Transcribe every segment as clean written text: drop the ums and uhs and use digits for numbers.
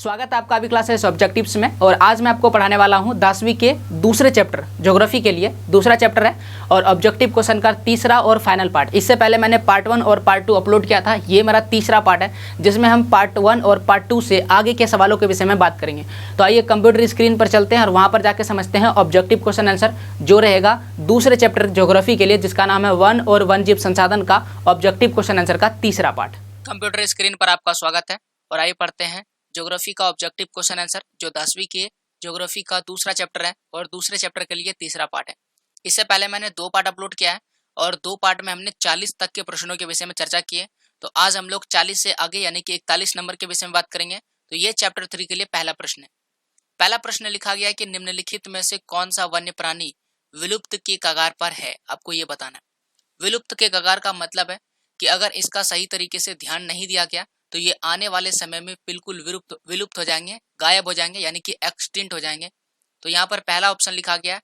स्वागत है आपका अभी क्लासेस ऑब्जेक्टिव्स में। और आज मैं आपको पढ़ाने वाला हूं 10वीं के दूसरे चैप्टर ज्योग्राफी के लिए दूसरा चैप्टर है और ऑब्जेक्टिव क्वेश्चन का तीसरा और फाइनल पार्ट। इससे पहले मैंने पार्ट 1 और पार्ट 2 अपलोड किया था। ये मेरा तीसरा पार्ट है जिसमें हम पार्ट 1 और पार्ट 2 से आगे के सवालों के विषय में बात करेंगे। तो आइए कंप्यूटर स्क्रीन पर चलते हैं और वहाँ पर जाकर समझते हैं ऑब्जेक्टिव क्वेश्चन आंसर जो रहेगा दूसरे चैप्टर ज्योग्राफी के लिए, जिसका नाम है वन और वन्यजीव संसाधन का ऑब्जेक्टिव क्वेश्चन आंसर का तीसरा पार्ट। कंप्यूटर स्क्रीन पर आपका स्वागत है और आइए पढ़ते हैं ज्योग्राफी का ऑब्जेक्टिव क्वेश्चन आंसर जो 10वीं के ज्योग्राफी का दूसरा चैप्टर है और दूसरे चैप्टर के लिए तीसरा पार्ट है। इससे पहले मैंने 2 पार्ट अपलोड किया है और 2 पार्ट में हमने 40 तक के प्रश्नों के विषय में चर्चा की है। तो आज हम लोग 40 से आगे यानी कि 41 नंबर के विषय में बात करेंगे। तो ये चैप्टर 3 के लिए पहला प्रश्न है। पहला प्रश्न लिखा गया है कि निम्नलिखित में से कौन सा वन्य प्राणी विलुप्त की कगार पर है। आपको ये बताना है। विलुप्त के कगार का मतलब है कि अगर इसका सही तरीके से ध्यान नहीं दिया गया तो ये आने वाले समय में बिल्कुल विलुप्त हो जाएंगे, गायब हो जाएंगे, यानी कि एक्सटिंक्ट हो जाएंगे। तो यहाँ पर पहला ऑप्शन लिखा गया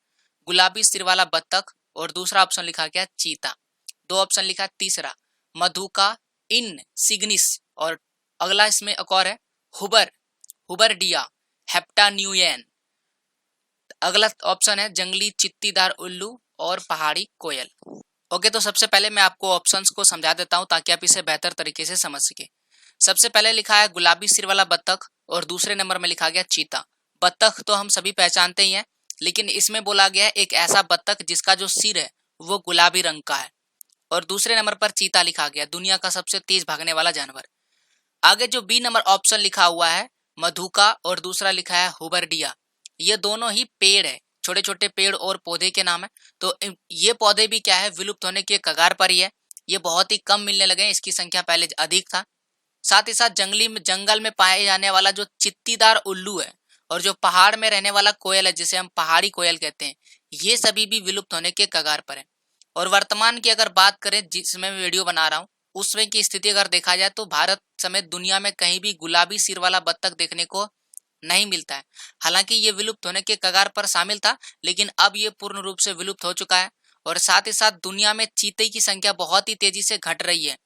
गुलाबी सिर वाला बत्तख और दूसरा ऑप्शन लिखा गया चीता। 2 ऑप्शन लिखा तीसरा मधुका इन सिग्निस और अगला इसमें एक और है हुबरडिया हेप्टान्यूएन। अगला ऑप्शन है जंगली चित्तीदार उल्लू और पहाड़ी कोयल। ओके, तो सबसे पहले मैं आपको ऑप्शंस को समझा देता हूं ताकि आप इसे बेहतर तरीके से समझ सके। सबसे पहले लिखा है गुलाबी सिर वाला बत्तख और दूसरे नंबर में लिखा गया चीता। बत्तख तो हम सभी पहचानते ही हैं, लेकिन इसमें बोला गया है एक ऐसा बत्तख जिसका जो सिर है वो गुलाबी रंग का है। और दूसरे नंबर पर चीता लिखा गया, दुनिया का सबसे तेज भागने वाला जानवर। आगे जो बी नंबर ऑप्शन लिखा हुआ है मधुका और दूसरा लिखा है हुबरडिया, ये दोनों ही पेड़ है, छोटे छोटे पेड़ और पौधे के नाम है। तो ये पौधे भी क्या है, विलुप्त होने के कगार पर ही है। ये बहुत ही कम मिलने लगे, इसकी संख्या पहले अधिक था। साथ ही साथ जंगल में पाए जाने वाला जो चित्तीदार उल्लू है और जो पहाड़ में रहने वाला कोयल है जिसे हम पहाड़ी कोयल कहते हैं, ये सभी भी विलुप्त होने के कगार पर है। और वर्तमान की अगर बात करें जिसमें मैं वीडियो बना रहा हूँ उसमें की स्थिति अगर देखा जाए तो भारत समेत दुनिया में कहीं भी गुलाबी सिर वाला बत्तख देखने को नहीं मिलता है। हालांकि ये विलुप्त होने के कगार पर शामिल था, लेकिन अब ये पूर्ण रूप से विलुप्त हो चुका है। और साथ ही साथ दुनिया में चीते की संख्या बहुत ही तेजी से घट रही है।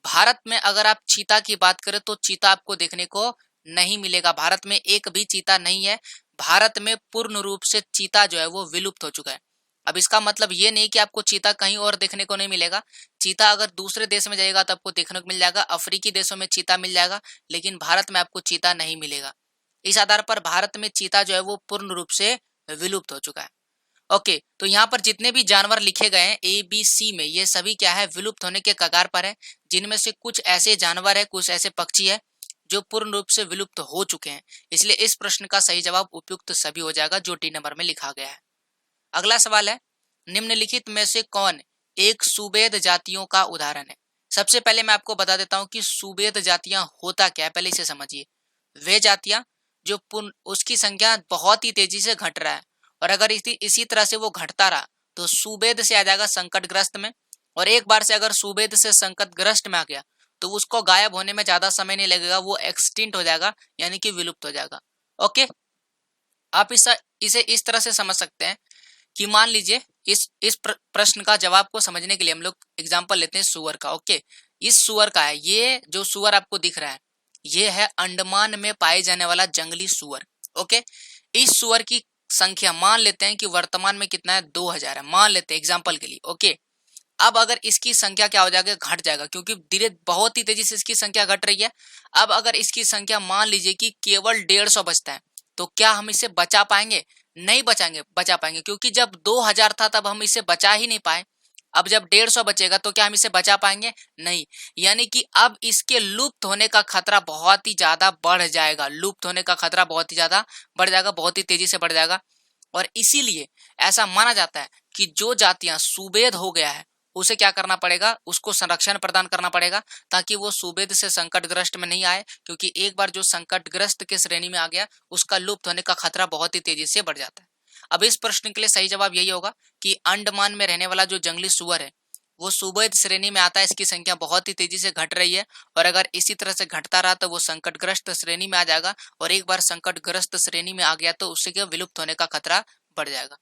भारत में अगर आप चीता की बात करें तो चीता आपको देखने को नहीं मिलेगा। भारत में एक भी चीता नहीं है। भारत में पूर्ण रूप से चीता जो है वो विलुप्त हो चुका है। अब इसका मतलब ये नहीं कि आपको चीता कहीं और देखने को नहीं मिलेगा। चीता अगर दूसरे देश में जाएगा तो आपको देखने को मिल जाएगा, अफ्रीकी देशों में चीता मिल जाएगा, लेकिन भारत में आपको चीता नहीं मिलेगा। इस आधार पर भारत में चीता जो है वो पूर्ण रूप से विलुप्त हो चुका है। ओके, तो यहाँ पर जितने भी जानवर लिखे गए हैं ए बी सी में, ये सभी क्या है, विलुप्त होने के कगार पर है। जिनमें से कुछ ऐसे जानवर है, कुछ ऐसे पक्षी है जो पूर्ण रूप से विलुप्त हो चुके हैं। इसलिए इस प्रश्न का सही जवाब उपयुक्त सभी हो जाएगा जो डी नंबर में लिखा गया है। अगला सवाल है निम्नलिखित में से कौन एक सुवेद जातियों का उदाहरण है। सबसे पहले मैं आपको बता देता हूँ कि सुवेद जातियां होता क्या है, पहले इसे समझिए। वे जातियां जो उसकी संख्या बहुत ही तेजी से घट रहा है और अगर इसी तरह से वो घटता रहा तो सुवेद से आ जाएगा संकटग्रस्त में। और एक बार से अगर सुवेद से संकटग्रस्त में आ गया तो उसको गायब होने में ज्यादा समय नहीं लगेगा, वो एक्सटिंक्ट हो जाएगा यानी कि विलुप्त हो जाएगा। ओके, आप इसे इस तरह से समझ सकते हैं कि मान लीजिए इस प्रश्न का जवाब को समझने के लिए हम लोग एग्जांपल लेते हैं सुअर का। ओके, इस सुअर का है, ये जो सुअर आपको दिख रहा है ये है अंडमान में पाए जाने वाला जंगली सुअर। ओके, इस सुअर की संख्या मान लेते हैं कि वर्तमान में कितना है, 2000 है, मान लेते हैं एग्जांपल के लिए। ओके, अब अगर इसकी संख्या क्या हो जाएगा, घट जाएगा, क्योंकि बहुत ही तेजी से इसकी संख्या घट रही है। अब अगर इसकी संख्या मान लीजिए कि केवल 150 बचता है तो क्या हम इसे बचा पाएंगे? नहीं बचा पाएंगे, क्योंकि जब 2000 था तब हम इसे बचा ही नहीं पाए। अब जब 150 बचेगा तो क्या हम इसे बचा पाएंगे? नहीं। यानी कि अब इसके लुप्त होने का खतरा बहुत ही ज्यादा बढ़ जाएगा। लुप्त होने का खतरा बहुत ही ज्यादा बढ़ जाएगा, बहुत ही तेजी से बढ़ जाएगा। और इसीलिए ऐसा माना जाता है कि जो जातियां सुवेद हो गया है उसे क्या करना पड़ेगा, उसको संरक्षण प्रदान करना पड़ेगा ताकि वो सुवेद से संकटग्रस्त में नहीं आए, क्योंकि एक बार जो संकटग्रस्त के श्रेणी में आ गया उसका लुप्त होने का खतरा बहुत ही तेजी से बढ़ जाता है। अब इस प्रश्न के लिए सही जवाब यही होगा कि अंडमान में रहने वाला जो जंगली सुअर है वो सुवेद श्रेणी में आता है। इसकी संख्या बहुत ही तेजी से घट रही है और अगर इसी तरह से घटता रहा तो वो संकटग्रस्त श्रेणी में आ जाएगा और एक बार संकटग्रस्त श्रेणी में आ गया तो उससे क्या, विलुप्त होने का खतरा बढ़ जाएगा।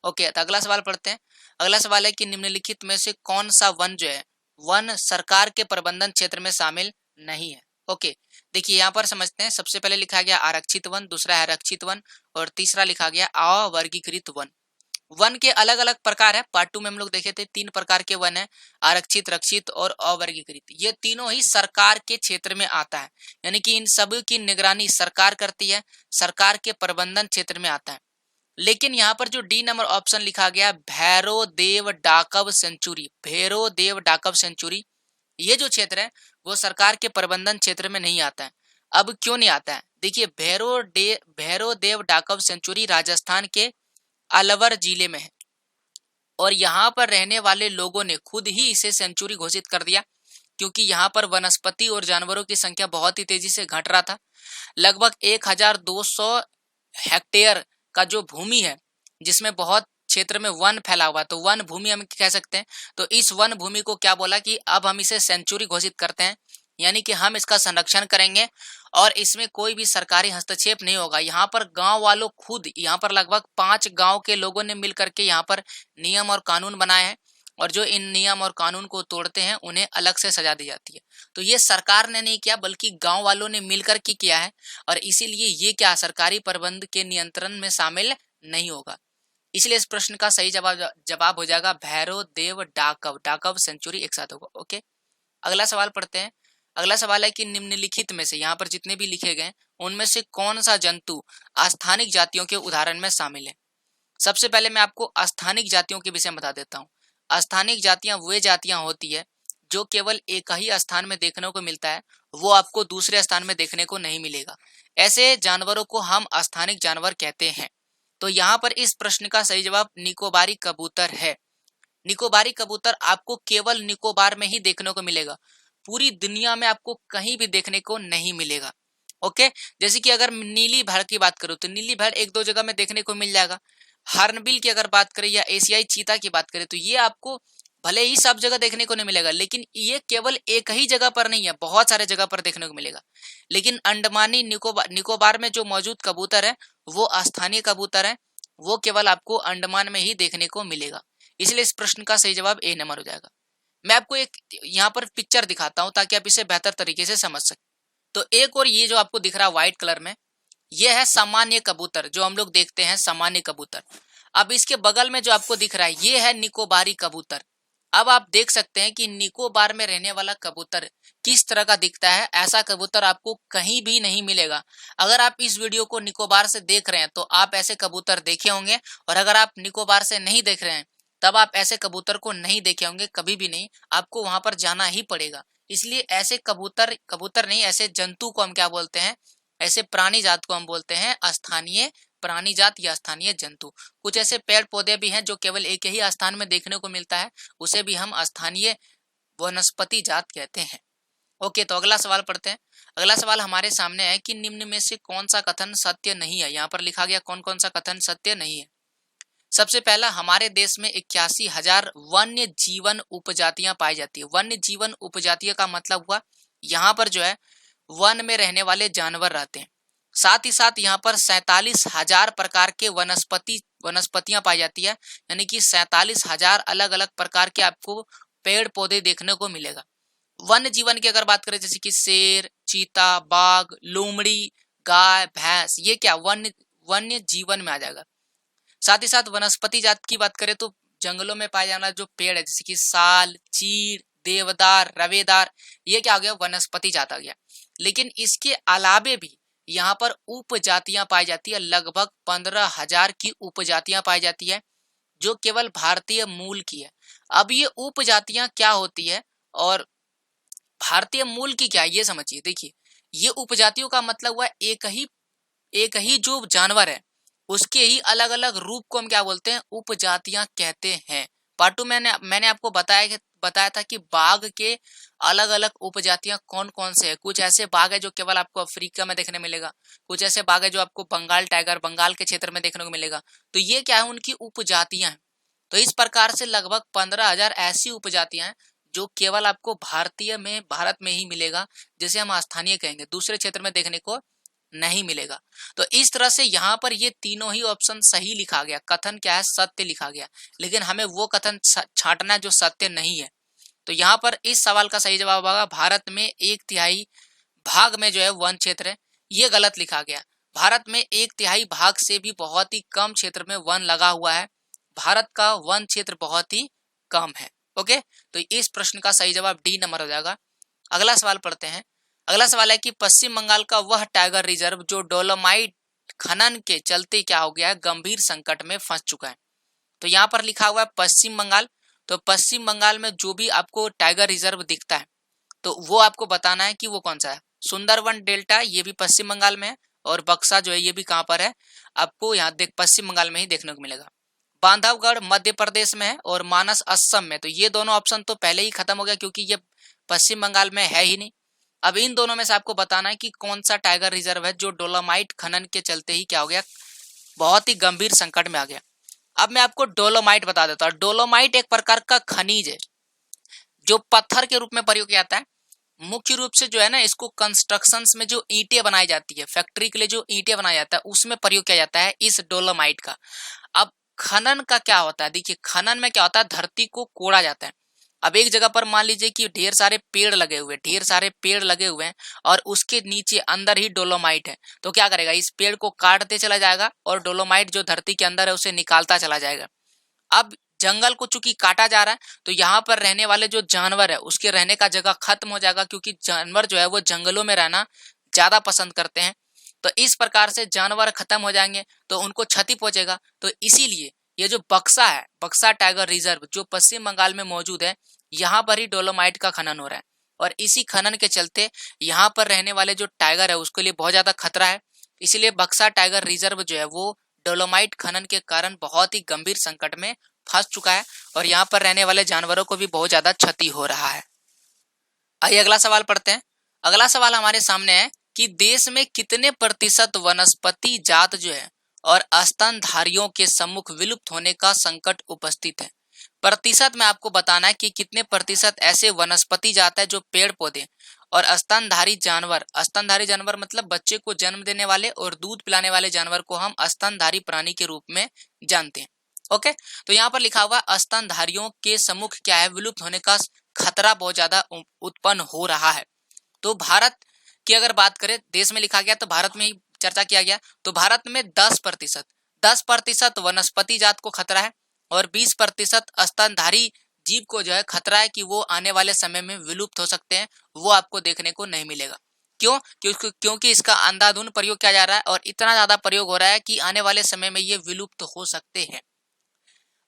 ओके, तो अगला सवाल पढ़ते हैं। अगला सवाल है कि निम्नलिखित में से कौन सा वन जो है वन सरकार के प्रबंधन क्षेत्र में शामिल नहीं है। ओके, देखिए यहाँ पर समझते हैं, सबसे पहले लिखा गया आरक्षित वन, दूसरा है आरक्षित वन और तीसरा लिखा गया अवर्गीकृत वन। वन के अलग अलग प्रकार है, पार्ट 2 में हम लोग देखे थे 3 प्रकार के वन है, आरक्षित, रक्षित और अवर्गीकृत। ये तीनों ही सरकार के क्षेत्र में आता है, यानी कि इन सब की निगरानी सरकार करती है, सरकार के प्रबंधन क्षेत्र में आता है। लेकिन यहाँ पर जो डी नंबर ऑप्शन लिखा गया भैरो देव डाकव सेंचुरी, भैरो देव डाकव सेंचुरी, ये जो क्षेत्र है वो सरकार के प्रबंधन क्षेत्र में नहीं आता है। अब क्यों नहीं आता है? देखिए भैरो देव डाकव सेंचुरी राजस्थान के अलवर जिले में है और यहाँ पर रहने वाले लोगों ने खुद ही इसे सेंचुरी घोषित कर दिया, क्योंकि यहाँ पर वनस्पति और जानवरों की संख्या बहुत ही तेजी से घट रहा था। लगभग 1200 हेक्टेयर का जो भूमि है, जिसमें बहुत क्षेत्र में वन फैला हुआ, तो वन भूमि हम कह सकते हैं। तो इस वन भूमि को क्या बोला कि अब हम इसे सेंचुरी घोषित करते हैं, यानी कि हम इसका संरक्षण करेंगे और इसमें कोई भी सरकारी हस्तक्षेप नहीं होगा। यहाँ पर गांव वालों खुद, यहाँ पर लगभग 5 गांव के लोगों ने मिल करके यहाँ पर नियम और कानून बनाए हैं और जो इन नियम और कानून को तोड़ते हैं उन्हें अलग से सजा दी जाती है। तो ये सरकार ने नहीं किया बल्कि गांव वालों ने मिलकर के किया है और इसीलिए ये क्या सरकारी प्रबंध के नियंत्रण में शामिल नहीं होगा। इसलिए इस प्रश्न का सही जवाब हो जाएगा भैरो देव डाकव, डाकव सेंचुरी एक साथ होगा। ओके, अगला सवाल पढ़ते हैं। अगला सवाल है कि निम्नलिखित में से, यहाँ पर जितने भी लिखे गए उनमें से कौन सा जंतु स्थानिक जातियों के उदाहरण में शामिल है। सबसे पहले मैं आपको स्थानिक जातियों के विषय में बता देता हूँ। स्थानिक जातियां वे जातियां होती है जो केवल एक ही स्थान में देखने को मिलता है, वो आपको दूसरे स्थान में देखने को नहीं मिलेगा। ऐसे जानवरों को हम स्थानिक जानवर कहते हैं। तो यहाँ पर इस प्रश्न का सही जवाब निकोबारी कबूतर है। निकोबारी कबूतर आपको केवल निकोबार में ही देखने को मिलेगा, पूरी दुनिया में आपको कहीं भी देखने को नहीं मिलेगा। ओके, जैसे कि अगर नीली भैड़ की बात करूं तो नीली भैड़ 1-2 जगह में देखने को मिल जाएगा। हॉर्नबिल की अगर बात करें या एशियाई चीता की बात करें तो ये आपको भले ही सब जगह देखने को नहीं मिलेगा, लेकिन ये केवल एक ही जगह पर नहीं है, बहुत सारे जगह पर देखने को मिलेगा। लेकिन अंडमानी निकोबार में जो मौजूद कबूतर है वो स्थानीय कबूतर है, वो केवल आपको अंडमान में ही देखने को मिलेगा। इसलिए इस प्रश्न का सही जवाब ए नंबर हो जाएगा। मैं आपको एक यहाँ पर पिक्चर दिखाता हूँ ताकि आप इसे बेहतर तरीके से समझ सकें। तो एक और ये जो आपको दिख रहा है व्हाइट कलर में, ये है सामान्य कबूतर, जो हम लोग देखते हैं सामान्य कबूतर। अब इसके बगल में जो आपको दिख रहा है ये है निकोबारी कबूतर। अब आप देख सकते हैं कि निकोबार में रहने वाला कबूतर किस तरह का दिखता है। ऐसा कबूतर आपको कहीं भी नहीं मिलेगा। अगर आप इस वीडियो को निकोबार से देख रहे हैं तो आप ऐसे कबूतर देखे होंगे, और अगर आप निकोबार से नहीं देख रहे हैं तब आप ऐसे कबूतर को नहीं देखे होंगे, कभी भी नहीं। आपको वहां पर जाना ही पड़ेगा। इसलिए ऐसे कबूतर नहीं, ऐसे जंतु को हम क्या बोलते हैं, ऐसे प्राणी जात को हम बोलते हैं स्थानीय प्राणी जात या स्थानीय जंतु। कुछ ऐसे पेड़ पौधे भी हैं जो केवल एक ही स्थान में देखने को मिलता है, उसे भी हम स्थानीय वनस्पति जात कहते हैं। ओके, तो अगला सवाल पढ़ते हैं। अगला सवाल हमारे सामने है कि निम्न में से कौन सा कथन सत्य नहीं है। यहाँ पर लिखा गया कौन कौन सा कथन सत्य नहीं है। सबसे पहला, हमारे देश में 81,000 वन्य जीवन उपजातियां पाई जाती है। वन्य जीवन उपजातियां का मतलब हुआ यहाँ पर जो है वन में रहने वाले जानवर रहते हैं। साथ ही साथ यहाँ पर 47,000 प्रकार के वनस्पतियां पाई जाती है, यानी कि 47,000 अलग अलग प्रकार के आपको पेड़ पौधे देखने को मिलेगा। वन्य जीवन की अगर बात करें जैसे कि शेर, चीता, बाघ, लोमड़ी, गाय, भैंस, ये क्या वन्य जीवन में आ जाएगा। साथ ही साथ वनस्पति जात की बात करें तो जंगलों में पाए जाने वाला जो पेड़ है जैसे कि साल, चीड़, देवदार, रवेदार, ये क्या हो गया, वनस्पति जात आ गया। लेकिन इसके अलावे भी यहाँ पर उपजातियां पाई जाती है। लगभग 15,000 की उपजातियां पाई जाती है जो केवल भारतीय मूल की है। अब ये उपजातियां क्या होती है और भारतीय मूल की क्या है, ये समझिए। देखिए, ये उपजातियों का मतलब हुआ एक ही जो जानवर है उसके ही अलग अलग रूप को हम क्या बोलते हैं, उपजातियां कहते हैं। पार्ट 2 मैंने आपको बताया था कि बाघ के अलग अलग उपजातियां कौन कौन से हैं। कुछ ऐसे बाघ है जो केवल आपको अफ्रीका में देखने मिलेगा, कुछ ऐसे बाघ है जो आपको बंगाल टाइगर, बंगाल के क्षेत्र में देखने को मिलेगा। तो ये क्या है, उनकी उपजातियां हैं। तो इस प्रकार से लगभग 15,000 ऐसी उपजातियां हैं जो केवल आपको भारत में ही मिलेगा, जिसे हम स्थानीय कहेंगे, दूसरे क्षेत्र में देखने को नहीं मिलेगा। तो इस तरह से यहाँ पर ये तीनों ही ऑप्शन सही लिखा गया। कथन क्या है, सत्य लिखा गया, लेकिन हमें वो कथन छांटना है जो सत्य नहीं है। तो यहाँ पर इस सवाल का सही जवाब होगा भारत में 1/3 भाग में जो है वन क्षेत्र है, ये गलत लिखा गया। भारत में 1/3 भाग से भी बहुत ही कम क्षेत्र में वन लगा हुआ है। भारत का वन क्षेत्र बहुत ही कम है। ओके, तो इस प्रश्न का सही जवाब डी नंबर हो जाएगा। अगला सवाल पढ़ते हैं। अगला सवाल है कि पश्चिम बंगाल का वह टाइगर रिजर्व जो डोलोमाइट खनन के चलते क्या हो गया है, गंभीर संकट में फंस चुका है। तो यहाँ पर लिखा हुआ है पश्चिम बंगाल। तो पश्चिम बंगाल में जो भी आपको टाइगर रिजर्व दिखता है तो वो आपको बताना है कि वो कौन सा है। सुंदरवन डेल्टा ये भी पश्चिम बंगाल में है, और बक्सा जो है ये भी कहाँ पर है, आपको यहाँ देख पश्चिम बंगाल में ही देखने को मिलेगा। बांधवगढ़ मध्य प्रदेश में है और मानस असम में। तो ये दोनों ऑप्शन तो पहले ही खत्म हो गया क्योंकि ये पश्चिम बंगाल में है ही नहीं। अब इन दोनों में से आपको बताना है कि कौन सा टाइगर रिजर्व है जो डोलोमाइट खनन के चलते ही क्या हो गया, बहुत ही गंभीर संकट में आ गया। अब मैं आपको डोलोमाइट बता देता हूँ। डोलोमाइट एक प्रकार का खनिज है जो पत्थर के रूप में प्रयोग किया जाता है। मुख्य रूप से जो है ना, इसको कंस्ट्रक्शंस में जो ईंटें बनाई जाती है, फैक्ट्री के लिए जो ईंटें बनाया जाता है उसमें प्रयोग किया जाता है इस डोलोमाइट का। अब खनन का क्या होता है, देखिए खनन में क्या होता है, धरती को कोड़ा जाता है। अब एक जगह पर मान लीजिए कि ढेर सारे पेड़ लगे हुए हैं और उसके नीचे अंदर ही डोलोमाइट है, तो क्या करेगा, इस पेड़ को काटते चला जाएगा और डोलोमाइट जो धरती के अंदर है उसे निकालता चला जाएगा। अब जंगल को चूंकि काटा जा रहा है तो यहाँ पर रहने वाले जो जानवर है उसके रहने का जगह खत्म हो जाएगा, क्योंकि जानवर जो है वो जंगलों में रहना ज्यादा पसंद करते हैं। तो इस प्रकार से जानवर खत्म हो जाएंगे तो उनको क्षति पहुंचेगा। तो इसीलिए ये जो बक्सा है, बक्सा टाइगर रिजर्व जो पश्चिम बंगाल में मौजूद है, यहाँ पर ही डोलोमाइट का खनन हो रहा है और इसी खनन के चलते यहाँ पर रहने वाले जो टाइगर है उसके लिए बहुत ज्यादा खतरा है। इसीलिए बक्सा टाइगर रिजर्व जो है वो डोलोमाइट खनन के कारण बहुत ही गंभीर संकट में फंस चुका है और यहाँ पर रहने वाले जानवरों को भी बहुत ज्यादा क्षति हो रहा है। आइए अगला सवाल पढ़ते हैं। अगला सवाल हमारे सामने है कि देश में कितने प्रतिशत वनस्पति जात जो है और स्तनधारियों के सम्मुख विलुप्त होने का संकट उपस्थित है। प्रतिशत में आपको बताना है कि कितने प्रतिशत ऐसे वनस्पति जात है जो पेड़ पौधे और स्तनधारी जानवर मतलब बच्चे को जन्म देने वाले और दूध पिलाने वाले जानवर को हम स्तनधारी प्राणी के रूप में जानते हैं। ओके, तो यहाँ पर लिखा हुआ स्तनधारियों के सम्मुख क्या है, विलुप्त होने का खतरा बहुत ज्यादा उत्पन्न हो रहा है। तो भारत की अगर बात करें, देश में लिखा गया तो भारत में ही चर्चा किया गया, तो भारत में 10% वनस्पति जात को खतरा है और 20% स्तनधारी जीव को जो है खतरा है कि वो आने वाले समय में विलुप्त हो सकते हैं, वो आपको देखने को नहीं मिलेगा। क्यों? क्योंकि इसका अंधाधुंध प्रयोग किया जा रहा है और इतना ज्यादा प्रयोग हो रहा है कि आने वाले समय में ये विलुप्त हो सकते हैं।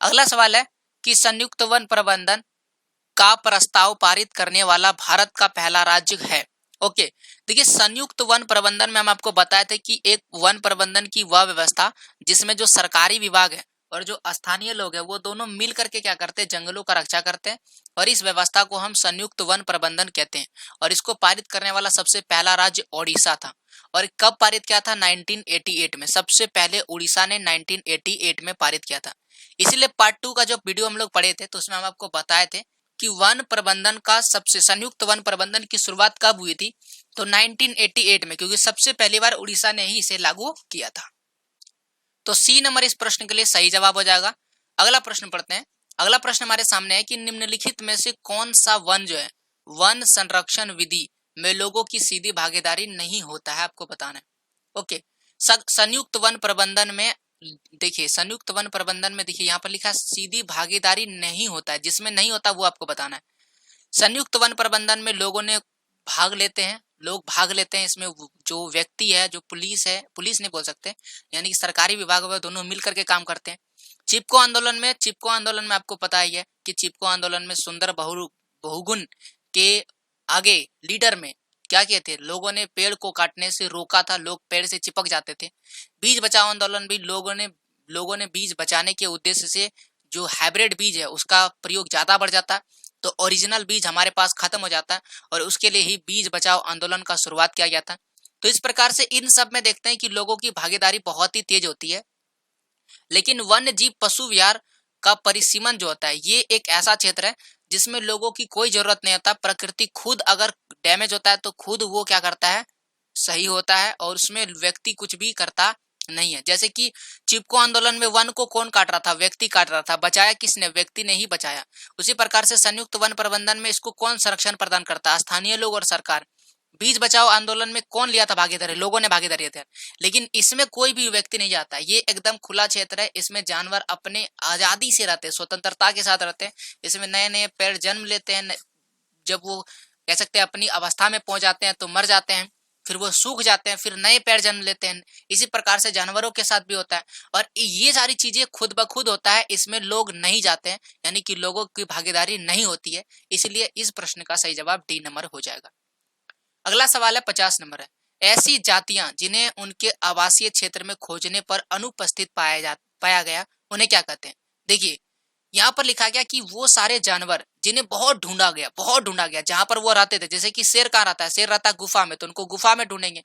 अगला सवाल है कि संयुक्त वन प्रबंधन का प्रस्ताव पारित करने वाला भारत का पहला राज्य है। ओके, देखिए संयुक्त वन प्रबंधन में हम आपको बताए थे कि एक वन प्रबंधन की वह व्यवस्था जिसमें जो सरकारी विभाग है और जो स्थानीय लोग हैं वो दोनों मिल करके क्या करते हैं, जंगलों का रक्षा करते हैं, और इस व्यवस्था को हम संयुक्त वन प्रबंधन कहते हैं। और इसको पारित करने वाला सबसे पहला राज्य ओडिशा था। और कब पारित किया था? 1988 में। सबसे पहले उड़ीसा ने 1988 में पारित किया था। इसीलिए पार्ट 2 का जो वीडियो हम लोग पढ़े थे तो उसमें हम आपको बताए थे कि वन प्रबंधन का सबसे संयुक्त वन प्रबंधन की शुरुआत कब हुई थी, तो 1988 में, क्योंकि सबसे पहली बार उड़ीसा ने ही इसे लागू किया था। तो सी नंबर इस प्रश्न के लिए सही जवाब हो जाएगा। अगला प्रश्न पढ़ते हैं। अगला प्रश्न हमारे सामने है कि निम्नलिखित में से कौन सा वन जो है वन संरक्षण विधि में लोगों की सीधी भागीदारी नहीं होता है, आपको बताना है। ओके, संयुक्त वन प्रबंधन में देखिए, संयुक्त वन प्रबंधन में देखिए यहाँ पर लिखा सीधी भागीदारी नहीं होता है, जिसमें नहीं होता वो आपको बताना है। संयुक्त वन प्रबंधन में लोग भाग लेते हैं। इसमें जो व्यक्ति है, जो पुलिस है, पुलिस नहीं बोल सकते, यानी कि सरकारी विभाग वह दोनों मिल करके काम करते हैं। चिपको आंदोलन में आपको पता ही है कि चिपको आंदोलन में सुंदर बहुगुण के आगे लीडर में क्या किए थे, लोगों ने पेड़ को काटने से रोका था, लोग पेड़ से चिपक जाते थे। बीज बचाओ आंदोलन भी लोगों ने बीज बचाने के उद्देश्य से जो हाइब्रिड बीज है उसका प्रयोग ज्यादा बढ़ जाता, तो ओरिजिनल बीज हमारे पास खत्म हो जाता और उसके लिए ही बीज बचाओ आंदोलन का शुरुआत किया गया था। तो इस प्रकार से इन सब में देखते हैं कि लोगों की भागीदारी बहुत ही तेज होती है। लेकिन वन्य जीव पशु विहार का परिसीमन जो होता है ये एक ऐसा क्षेत्र है जिसमें लोगों की कोई जरूरत नहीं होता। प्रकृति खुद अगर डैमेज होता है तो खुद वो क्या करता है, सही होता है, और उसमें व्यक्ति कुछ भी करता नहीं है। जैसे कि चिपको आंदोलन में वन को कौन काट रहा था, व्यक्ति काट रहा था, बचाया किसने, व्यक्ति ने ही बचाया। उसी प्रकार से संयुक्त वन प्रबंधन में इसको कौन संरक्षण प्रदान करता है, स्थानीय लोग और सरकार। बीज बचाओ आंदोलन में कौन लिया था भागीदारी? लोगों ने भागीदारी दी। लेकिन इसमें कोई भी व्यक्ति नहीं जाता, ये एकदम खुला क्षेत्र है। इसमें जानवर अपने आजादी से रहते हैं, स्वतंत्रता के साथ रहते हैं। इसमें नए नए पेड़ जन्म लेते हैं। जब वो कह सकते हैं अपनी अवस्था में पहुंच जाते हैं तो मर जाते हैं, फिर वो सूख जाते हैं, फिर नए पेड़ जन्म लेते हैं। इसी प्रकार से जानवरों के साथ भी होता है और ये सारी चीजें खुद ब खुद होता है, इसमें लोग नहीं जाते हैं, यानी कि लोगों की भागीदारी नहीं होती है। इसलिए इस प्रश्न का सही जवाब डी नंबर हो जाएगा। अगला सवाल है 50 नंबर है, ऐसी जातियां जिन्हें उनके आवासीय क्षेत्र में खोजने पर अनुपस्थित पाया गया उन्हें क्या कहते हैं? देखिए यहाँ पर लिखा गया कि वो सारे जानवर जिन्हें बहुत ढूंढा गया जहां पर वो रहते थे। जैसे कि शेर कहाँ रहता है? शेर रहता है गुफा में, तो उनको गुफा में ढूंढेंगे।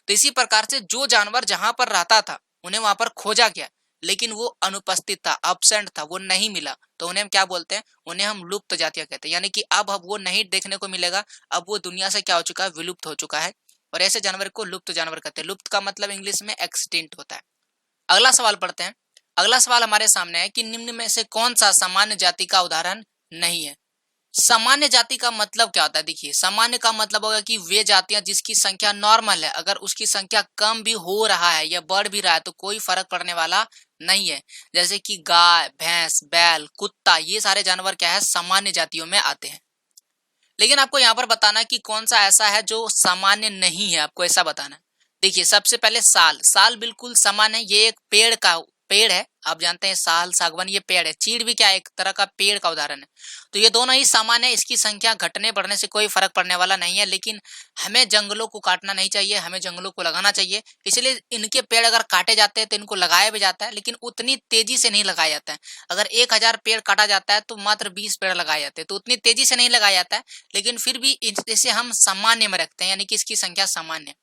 तो इसी प्रकार से जो जानवर जहां पर रहता था उन्हें वहां पर खोजा गया, लेकिन वो अनुपस्थित था, अब्सेंट था, वो नहीं मिला, तो उन्हें हम क्या बोलते हैं? उन्हें हम लुप्त जातियां कहते हैं। यानी कि अब वो नहीं देखने को मिलेगा, अब वो दुनिया से क्या हो चुका है? विलुप्त हो चुका है। और ऐसे जानवर को लुप्त जानवर कहते हैं। लुप्त का मतलब इंग्लिश में एक्सटिंक्ट होता है। अगला सवाल पढ़ते हैं। अगला सवाल हमारे सामने है कि निम्न में से कौन सा सामान्य जाति का उदाहरण नहीं है? सामान्य जाति का मतलब क्या होता है? देखिए सामान्य का मतलब होगा कि वे जातियां जिसकी संख्या नॉर्मल है, अगर उसकी संख्या कम भी हो रहा है या बढ़ भी रहा है तो कोई फर्क पड़ने वाला नहीं है। जैसे कि गाय, भैंस, बैल, कुत्ता, ये सारे जानवर क्या है? सामान्य जातियों में आते हैं। लेकिन आपको यहाँ पर बताना है कि कौन सा ऐसा है जो सामान्य नहीं है, आपको ऐसा बताना है। देखिए सबसे पहले साल। साल बिल्कुल सामान्य है, ये एक पेड़ है। आप जानते हैं साल, सागवान ये पेड़ है। चीड़ भी क्या है? एक तरह का पेड़ का उदाहरण है। तो ये दोनों ही सामान्य है, इसकी संख्या घटने बढ़ने से कोई फर्क पड़ने वाला नहीं है। लेकिन हमें जंगलों को काटना नहीं चाहिए, हमें जंगलों को लगाना चाहिए। इसलिए इनके पेड़ अगर काटे जाते हैं तो इनको लगाया भी जाता है, लेकिन उतनी तेजी से नहीं लगाया जाता है। अगर 1000 पेड़ काटा जाता है तो मात्र 20 पेड़ लगाए जाते हैं, तो उतनी तेजी से नहीं लगाया जाता है। लेकिन फिर भी इसे हम सामान्य में रखते हैं, यानी कि इसकी संख्या सामान्य है।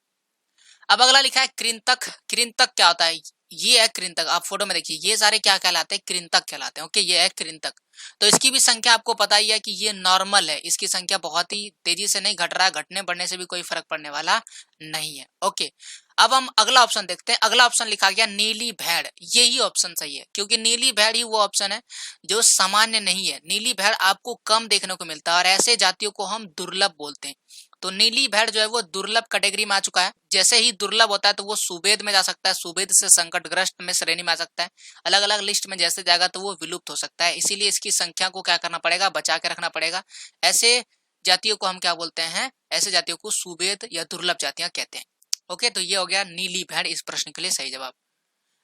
अब अगला लिखा है कृंतक। कृंतक क्या होता है? ये है कृंतक। आप फोटो में देखिए, ये सारे क्या कहलाते हैं? कृंतक कहलाते हैं। ओके, ये है कृंतक। तो इसकी भी संख्या आपको पता ही है कि ये नॉर्मल है, इसकी संख्या बहुत ही तेजी से नहीं घट रहा है, घटने बढ़ने से भी कोई फर्क पड़ने वाला नहीं है। ओके, अब हम अगला ऑप्शन देखते हैं। अगला ऑप्शन लिखा गया नीली भेड़। यही ऑप्शन सही है, क्योंकि नीली भेड़ ही वो ऑप्शन है जो सामान्य नहीं है। नीली भेड़ आपको कम देखने को मिलता है और ऐसे जातियों को हम दुर्लभ बोलते हैं। तो नीली भेड़ जो है वो दुर्लभ कैटेगरी में आ चुका है। जैसे ही दुर्लभ होता है तो वो सुबेद में जा सकता है, सुबेद से संकटग्रस्त में श्रेणी में आ सकता है। अलग अलग लिस्ट में जैसे जाएगा तो वो विलुप्त हो सकता है। इसीलिए इसकी संख्या को क्या करना पड़ेगा? बचा के रखना पड़ेगा। ऐसे जातियों को हम क्या बोलते हैं? ऐसे जातियों को सुबेद या दुर्लभ जातियां कहते हैं। ओके, तो ये हो गया नीली भेड़ इस प्रश्न के लिए सही जवाब।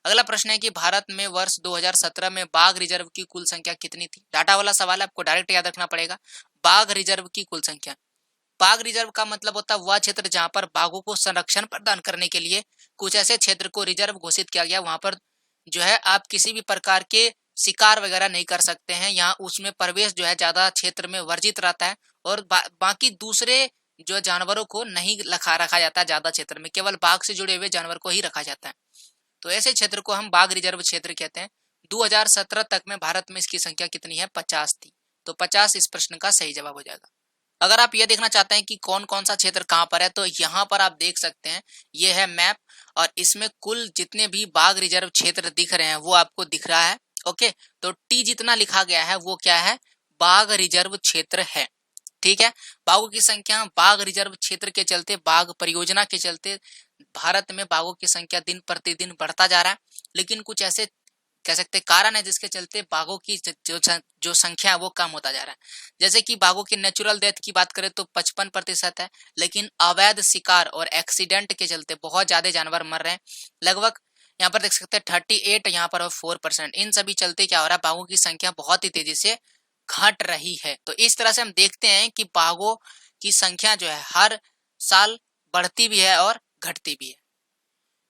अगला प्रश्न है कि भारत में वर्ष 2017 में बाघ रिजर्व की कुल संख्या कितनी थी? डाटा वाला सवाल है, आपको डायरेक्ट याद रखना पड़ेगा। बाघ रिजर्व की कुल संख्या। बाघ रिजर्व का मतलब होता है वह क्षेत्र जहां पर बाघों को संरक्षण प्रदान करने के लिए कुछ ऐसे क्षेत्र को रिजर्व घोषित किया गया, वहां पर जो है आप किसी भी प्रकार के शिकार वगैरह नहीं कर सकते हैं। यहाँ उसमें प्रवेश जो है ज्यादा क्षेत्र में वर्जित रहता है और बाकी दूसरे जो जानवरों को नहीं रखा जाता है ज्यादा क्षेत्र में, केवल बाघ से जुड़े हुए जानवर को ही रखा जाता है। तो ऐसे क्षेत्र को हम बाघ रिजर्व क्षेत्र कहते हैं। 2017 तक में भारत में इसकी संख्या कितनी है? 50 थी। तो 50 इस प्रश्न का सही जवाब हो जाएगा। अगर आप ये देखना चाहते हैं कि कौन कौन सा क्षेत्र कहाँ पर है तो यहाँ पर आप देख सकते हैं, ये है मैप और इसमें कुल जितने भी बाघ रिजर्व क्षेत्र दिख रहे हैं वो आपको दिख रहा है। ओके, तो टी जितना लिखा गया है वो क्या है? बाघ रिजर्व क्षेत्र है। ठीक है, बाघों की संख्या बाघ रिजर्व क्षेत्र के चलते, बाघ परियोजना के चलते भारत में बाघों की संख्या दिन प्रतिदिन बढ़ता जा रहा है। लेकिन कुछ ऐसे कह सकते हैं कारण है जिसके चलते बाघों की जो संख्या है वो कम होता जा रहा है। जैसे कि बाघों की नेचुरल डेथ की बात करें तो 55% है, लेकिन अवैध शिकार और एक्सीडेंट के चलते बहुत ज्यादा जानवर मर रहे हैं। लगभग यहाँ पर देख सकते हैं 38 यहाँ पर 4%। इन सभी चलते क्या हो रहा है? बाघों की संख्या बहुत ही तेजी से घट रही है। तो इस तरह से हम देखते हैं कि बाघों की संख्या जो है हर साल बढ़ती भी है और घटती भी है।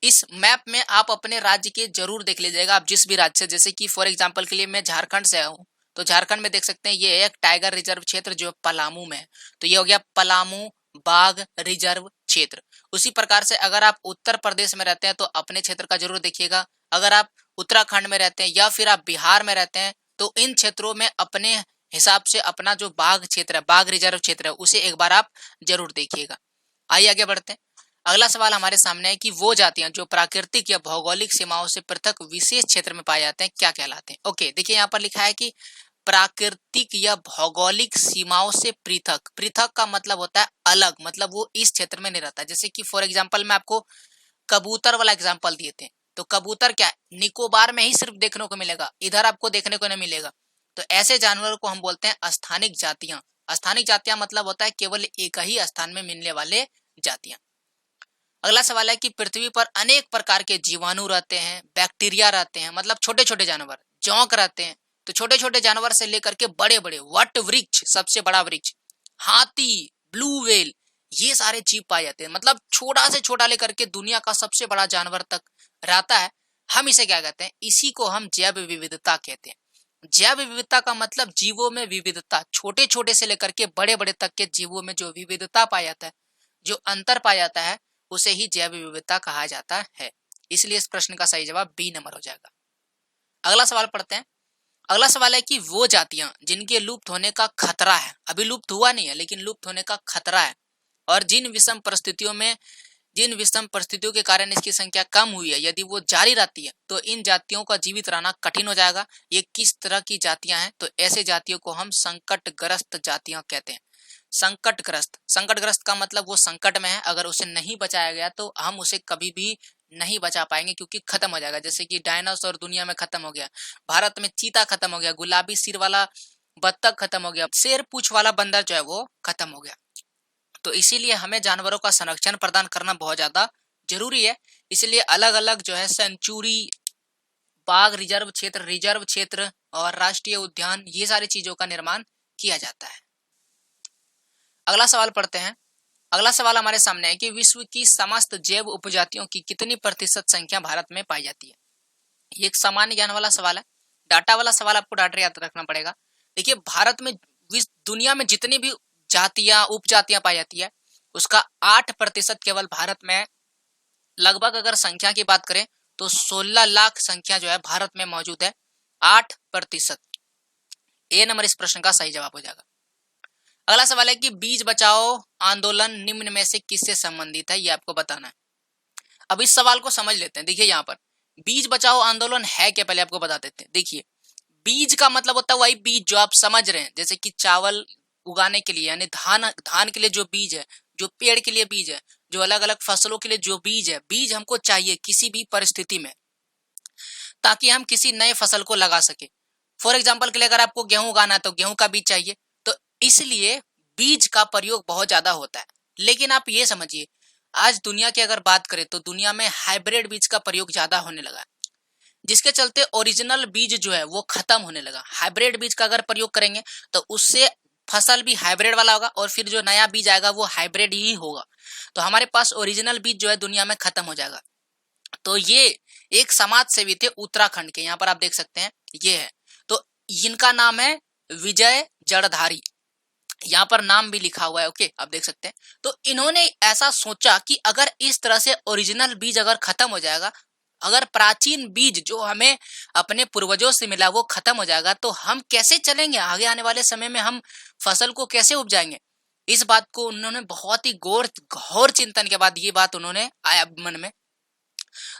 इस मैप में आप अपने राज्य के जरूर देख लीजिएगा, आप जिस भी राज्य से, जैसे कि फॉर एग्जांपल के लिए मैं झारखंड से आया हूँ तो झारखंड में देख सकते हैं ये एक टाइगर रिजर्व क्षेत्र जो पलामू में है। तो ये हो गया पलामू बाघ रिजर्व क्षेत्र। उसी प्रकार से अगर आप उत्तर प्रदेश में रहते हैं तो अपने क्षेत्र का जरूर देखिएगा। अगर आप उत्तराखंड में रहते हैं या फिर आप बिहार में रहते हैं तो इन क्षेत्रों में अपने हिसाब से अपना जो बाघ क्षेत्र है, बाघ रिजर्व क्षेत्र है, उसे एक बार आप जरूर देखिएगा। आइए आगे बढ़ते हैं। अगला सवाल हमारे सामने है कि वो जातियां जो प्राकृतिक या भौगोलिक सीमाओं से पृथक विशेष क्षेत्र में पाए जाते हैं क्या कहलाते हैं? ओके, देखिए यहाँ पर लिखा है कि प्राकृतिक या भौगोलिक सीमाओं से पृथक। पृथक का मतलब होता है अलग, मतलब वो इस क्षेत्र में नहीं रहता। जैसे कि फॉर एग्जांपल मैं आपको कबूतर वाला एग्जांपल दिए थे, तो कबूतर क्या है, निकोबार में ही सिर्फ देखने को मिलेगा, इधर आपको देखने को नहीं मिलेगा। तो ऐसे जानवरों को हम बोलते हैं स्थानिक जातियां। स्थानिक जातियां मतलब होता है केवल एक ही स्थान में मिलने वाले जातियां। अगला सवाल है कि पृथ्वी पर अनेक प्रकार के जीवाणु रहते हैं, बैक्टीरिया रहते हैं, मतलब छोटे छोटे जानवर, जोंक रहते हैं। तो छोटे छोटे जानवर से लेकर के बड़े बड़े वट वृक्ष, सबसे बड़ा वृक्ष, हाथी, ब्लू व्हेल, ये सारे जीव पाए जाते हैं। मतलब छोटा से छोटा लेकर के दुनिया का सबसे बड़ा जानवर तक रहता है। हम इसे क्या कहते हैं, इसी को हम जैव विविधता कहते हैं। जैव विविधता का मतलब जीवों में विविधता, छोटे छोटे से लेकर के बड़े बड़े तक के जीवों में जो विविधता पाया जाता है, जो अंतर पाया जाता है, उसे ही जैव विविधता कहा जाता है। इसलिए इस प्रश्न का सही जवाब बी नंबर हो जाएगा। अगला सवाल पढ़ते हैं। अगला सवाल है कि वो जातियां जिनके लुप्त होने का खतरा है, अभी लुप्त हुआ नहीं है लेकिन लुप्त होने का खतरा है, और जिन विषम परिस्थितियों के कारण इसकी संख्या कम हुई है, यदि वो जारी रहती है तो इन जातियों का जीवित रहना कठिन हो जाएगा। ये किस तरह की जातियां हैं, तो ऐसे जातियों को हम संकटग्रस्त जातियां कहते हैं। संकटग्रस्त का मतलब वो संकट में है, अगर उसे नहीं बचाया गया तो हम उसे कभी भी नहीं बचा पाएंगे, क्योंकि खत्म हो जाएगा। जैसे कि डायनासोर दुनिया में खत्म हो गया, भारत में चीता खत्म हो गया, गुलाबी सिर वाला बत्तख खत्म हो गया, शेर पूंछ वाला बंदर जो है वो खत्म हो गया। तो इसीलिए हमें जानवरों का संरक्षण प्रदान करना बहुत ज्यादा जरूरी है। इसलिए अलग अलग जो है सेंचुरी, बाघ रिजर्व क्षेत्र और राष्ट्रीय उद्यान, ये सारी चीजों का निर्माण किया जाता है। अगला सवाल पढ़ते हैं। अगला सवाल हमारे सामने है कि विश्व की समस्त जैव उपजातियों की कितनी प्रतिशत संख्या भारत में पाई जाती है। ये एक सामान्य ज्ञान वाला सवाल है, डाटा वाला सवाल, आपको डाटा याद रखना पड़ेगा। देखिए, भारत में दुनिया में जितनी भी जातियां उपजातियां पाई जाती है, उसका 8% केवल भारत में। लगभग अगर संख्या की बात करें तो 16 लाख संख्या जो है भारत में मौजूद है, 8%। ए नंबर इस प्रश्न का सही जवाब हो जाएगा। अगला सवाल है कि बीज बचाओ आंदोलन निम्न में से किससे संबंधित है, ये आपको बताना है। अब इस सवाल को समझ लेते हैं। देखिए, यहाँ पर बीज बचाओ आंदोलन है क्या, पहले आपको बता देते हैं। देखिए, बीज का मतलब होता है वही बीज जो आप समझ रहे हैं, जैसे कि चावल उगाने के लिए, यानी धान के लिए जो बीज है, जो पेड़ के लिए बीज है, जो अलग अलग फसलों के लिए जो बीज है, बीज हमको चाहिए किसी भी परिस्थिति में, ताकि हम किसी नए फसल को लगा सके। फॉर एग्जाम्पल के लिए अगर आपको गेहूं उगाना है तो गेहूं का बीज चाहिए, तो इसलिए बीज का प्रयोग बहुत ज्यादा होता है। लेकिन आप ये समझिए, आज दुनिया की अगर बात करें तो दुनिया में हाइब्रिड बीज का प्रयोग ज्यादा होने लगा है, जिसके चलते ओरिजिनल बीज जो है वो खत्म होने लगा। हाइब्रिड बीज का अगर प्रयोग करेंगे तो उससे फसल भी हाइब्रिड वाला होगा, और फिर जो नया बीज आएगा वो हाइब्रिड ही होगा। तो हमारे पास ओरिजिनल बीज जो है दुनिया में खत्म हो जाएगा। तो ये एक समाज सेवी थे उत्तराखंड के, यहाँ पर आप देख सकते हैं, ये है। तो इनका नाम है विजय जड़धारी, यहाँ पर नाम भी लिखा हुआ है, ओके, आप देख सकते हैं। तो इन्होंने ऐसा सोचा कि अगर इस तरह से ओरिजिनल बीज अगर खत्म हो जाएगा, अगर प्राचीन बीज जो हमें अपने पूर्वजों से मिला वो खत्म हो जाएगा, तो हम कैसे चलेंगे, आगे आने वाले समय में हम फसल को कैसे उपजाएंगे। इस बात को उन्होंने बहुत ही घोर चिंतन के बाद ये बात उन्होंने आया मन में।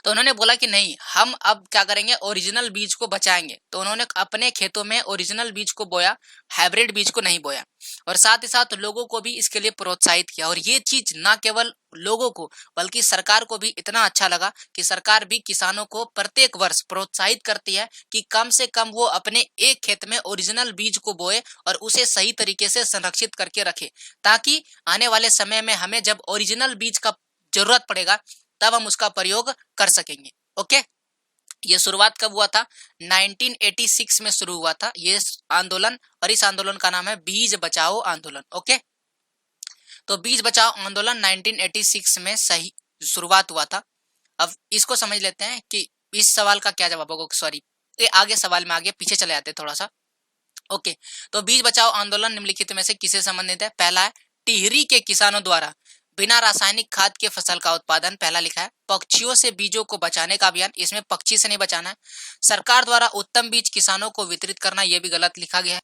तो उन्होंने बोला कि नहीं, हम अब क्या करेंगे, ओरिजिनल बीज को बचाएंगे। तो उन्होंने अपने खेतों में ओरिजिनल बीज को बोया, हाइब्रिड बीज को नहीं बोया, और साथ ही साथ लोगों को भी इसके लिए प्रोत्साहित किया। और ये चीज ना केवल लोगों को बल्कि सरकार को भी इतना अच्छा लगा कि सरकार भी किसानों को प्रत्येक वर्ष प्रोत्साहित करती है कि कम से कम वो अपने एक खेत में ओरिजिनल बीज को बोए और उसे सही तरीके से संरक्षित करके रखे, ताकि आने वाले समय में हमें जब ओरिजिनल बीज का जरूरत पड़ेगा तब हम उसका प्रयोग कर सकेंगे। ओके, ये शुरुआत कब हुआ था, 1986 में शुरू हुआ था ये आंदोलन, और इस आंदोलन का नाम है बीज बचाओ आंदोलन। ओके, तो बीज बचाओ आंदोलन 1986 में सही शुरुआत हुआ था। अब इसको समझ लेते हैं कि इस सवाल का क्या जवाब होगा। सॉरी, ये आगे सवाल में आगे पीछे चले जाते थोड़ा सा। ओके, तो बीज बचाओ आंदोलन निम्नलिखित में से किससे संबंधित है। पहला है टिहरी के किसानों द्वारा बिना रासायनिक खाद के फसल का उत्पादन, पहला लिखा है। पक्षियों से बीजों को बचाने का अभियान, इसमें पक्षी से नहीं बचाना है। सरकार द्वारा उत्तम बीज किसानों को वितरित करना, यह भी गलत लिखा गया है।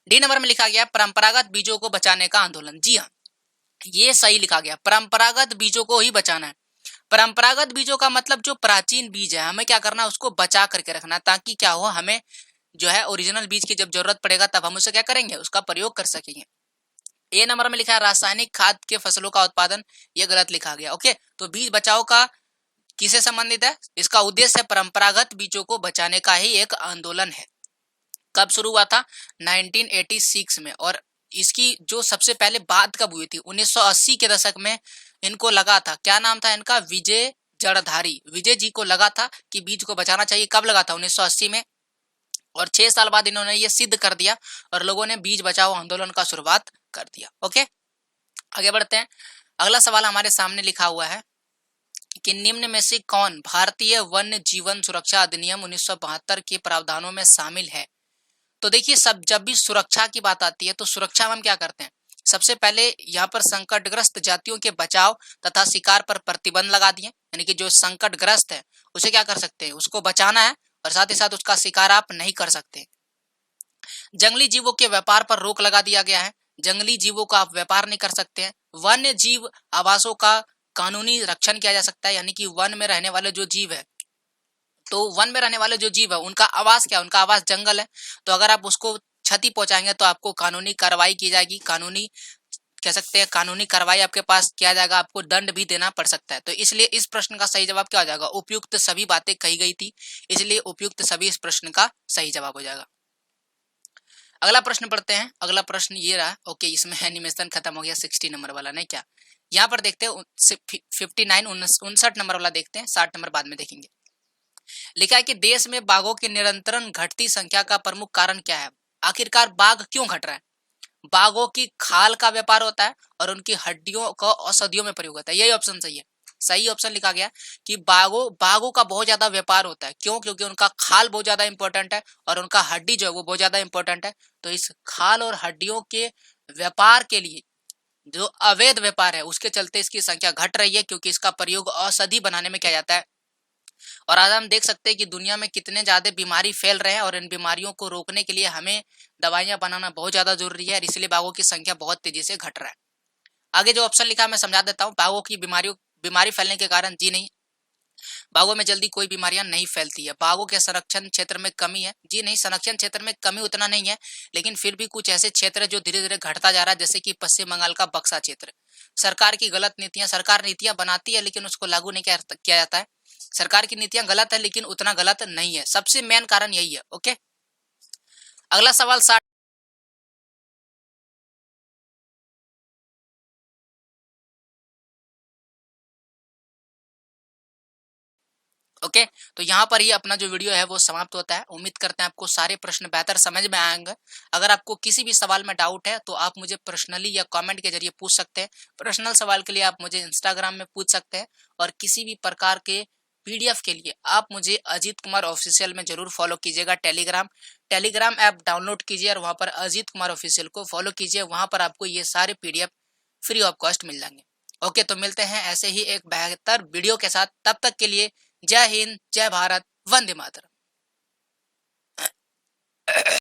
डी नंबर में लिखा गया परंपरागत बीजों को बचाने का आंदोलन। जी हाँ, ये सही लिखा गया, परंपरागत बीजों को ही बचाना है। परंपरागत बीजों का मतलब जो प्राचीन बीज है, हमें क्या करना है, उसको बचा करके रखना, ताकि क्या हो, हमें जो है ओरिजिनल बीज की जब जरूरत पड़ेगा तब हम उसे क्या करेंगे, उसका प्रयोग कर सकेंगे। ए नंबर में लिखा है रासायनिक खाद के फसलों का उत्पादन, ये गलत लिखा गया। ओके, तो बीज बचाओ का किसे संबंधित है, इसका उद्देश्य परंपरागत बीजों को बचाने का ही एक आंदोलन है। कब शुरू हुआ था, 1986 में, और इसकी जो सबसे पहले बात कब हुई थी, 1980 के दशक में इनको लगा था, क्या नाम था इनका, विजय जड़धारी, विजय जी को लगा था कि बीज को बचाना चाहिए। कब लगा था, 1980 में, और 6 साल बाद इन्होंने ये सिद्ध कर दिया और लोगों ने बीज बचाओ आंदोलन का शुरुआत कर दिया। ओके, आगे बढ़ते हैं। अगला सवाल हमारे सामने लिखा हुआ है कि निम्न में से कौन भारतीय वन्य जीवन सुरक्षा अधिनियम 1972 के प्रावधानों में शामिल है। तो देखिए, सब जब भी सुरक्षा की बात आती है तो सुरक्षा में हम क्या करते हैं, सबसे पहले यहाँ पर संकटग्रस्त जातियों के बचाव तथा शिकार पर प्रतिबंध लगा दिए, यानी कि जो संकटग्रस्त है उसे क्या कर सकते हैं, उसको बचाना है और साथ ही साथ उसका शिकार आप नहीं कर सकते। जंगली जीवों के व्यापार पर रोक लगा दिया गया है, जंगली जीवों का आप व्यापार नहीं कर सकते हैं। वन्य जीव आवासों का कानूनी रक्षण किया जा सकता है, यानी कि वन में रहने वाले जो जीव है, तो वन में रहने वाले जो जीव है उनका आवास क्या है, उनका आवास जंगल है, तो अगर आप उसको क्षति पहुंचाएंगे तो आपको कानूनी कार्रवाई की जाएगी, कानूनी कह सकते हैं कानूनी कार्रवाई आपके पास किया जाएगा, आपको दंड भी देना पड़ सकता है। तो इसलिए इस प्रश्न का सही जवाब क्या हो जाएगा, उपयुक्त सभी बातें कही गई थी, इसलिए उपयुक्त सभी इस प्रश्न का सही जवाब हो जाएगा। अगला प्रश्न पढ़ते हैं। अगला प्रश्न ये रहा, ओके, इसमें एनिमेशन खत्म हो गया, 60 नंबर वाला नहीं क्या, यहाँ पर देखते हैं 59 नंबर वाला देखते हैं, 60 नंबर बाद में देखेंगे। लिखा है कि देश में बाघों की निरंतर घटती संख्या का प्रमुख कारण क्या है। आखिरकार बाघ क्यों घट रहा है, बाघों की खाल का व्यापार होता है और उनकी हड्डियों का औषधियों में प्रयोग होता है, यही ऑप्शन सही है। सही ऑप्शन लिखा गया कि बाघों का बहुत ज्यादा व्यापार होता है, क्यों, क्योंकि उनका खाल बहुत ज्यादा इंपॉर्टेंट है और उनका हड्डी जो है वो बहुत ज्यादा इंपॉर्टेंट है। तो इस खाल और हड्डियों के व्यापार के लिए, जो अवैध व्यापार है, उसके चलते इसकी संख्या घट रही है, क्योंकि इसका प्रयोग औषधि बनाने में किया जाता है। और आज हम देख सकते हैं कि दुनिया में कितने ज्यादा बीमारी फैल रहे हैं और इन बीमारियों को रोकने के लिए हमें दवाइयां बनाना बहुत ज्यादा जरूरी है, और इसलिए बाघों की संख्या बहुत तेजी से घट रहा है। आगे जो ऑप्शन लिखा है मैं समझा देता हूँ। बाघों की बीमारी फैलने के कारण, जी नहीं, बाघों में जल्दी कोई बीमारियां नहीं फैलती है। बाघों के संरक्षण क्षेत्र में कमी है, जी नहीं, संरक्षण क्षेत्र में कमी उतना नहीं है, लेकिन फिर भी कुछ ऐसे क्षेत्र है जो धीरे धीरे घटता जा रहा है, जैसे कि पश्चिम बंगाल का बक्सा क्षेत्र। सरकार की गलत नीतियां, सरकार नीतियां बनाती है लेकिन उसको लागू नहीं किया जाता है। सरकार की नीतियां गलत है लेकिन उतना गलत नहीं है, सबसे मेन कारण यही है। ओके, अगला सवाल 60। ओके, तो यहाँ पर ही अपना जो वीडियो है वो समाप्त होता है। उम्मीद करते हैं आपको सारे प्रश्न बेहतर समझ में आएंगे। अगर आपको किसी भी सवाल में डाउट है तो आप मुझे पर्सनली या कमेंट के जरिए पूछ सकते हैं। पर्सनल सवाल के लिए आप मुझे इंस्टाग्राम में पूछ सकते हैं, और किसी भी प्रकार के पीडीएफ के लिए आप मुझे अजीत कुमार ऑफिशियल में जरूर फॉलो कीजिएगा। टेलीग्राम ऐप डाउनलोड कीजिए और वहां पर अजीत कुमार ऑफिशियल को फॉलो कीजिए, वहां पर आपको ये सारे पीडीएफ फ्री ऑफ कॉस्ट मिल जाएंगे। ओके, तो मिलते हैं ऐसे ही एक बेहतर वीडियो के साथ, तब तक के लिए जय हिंद, जय भारत, वंदे मातरम।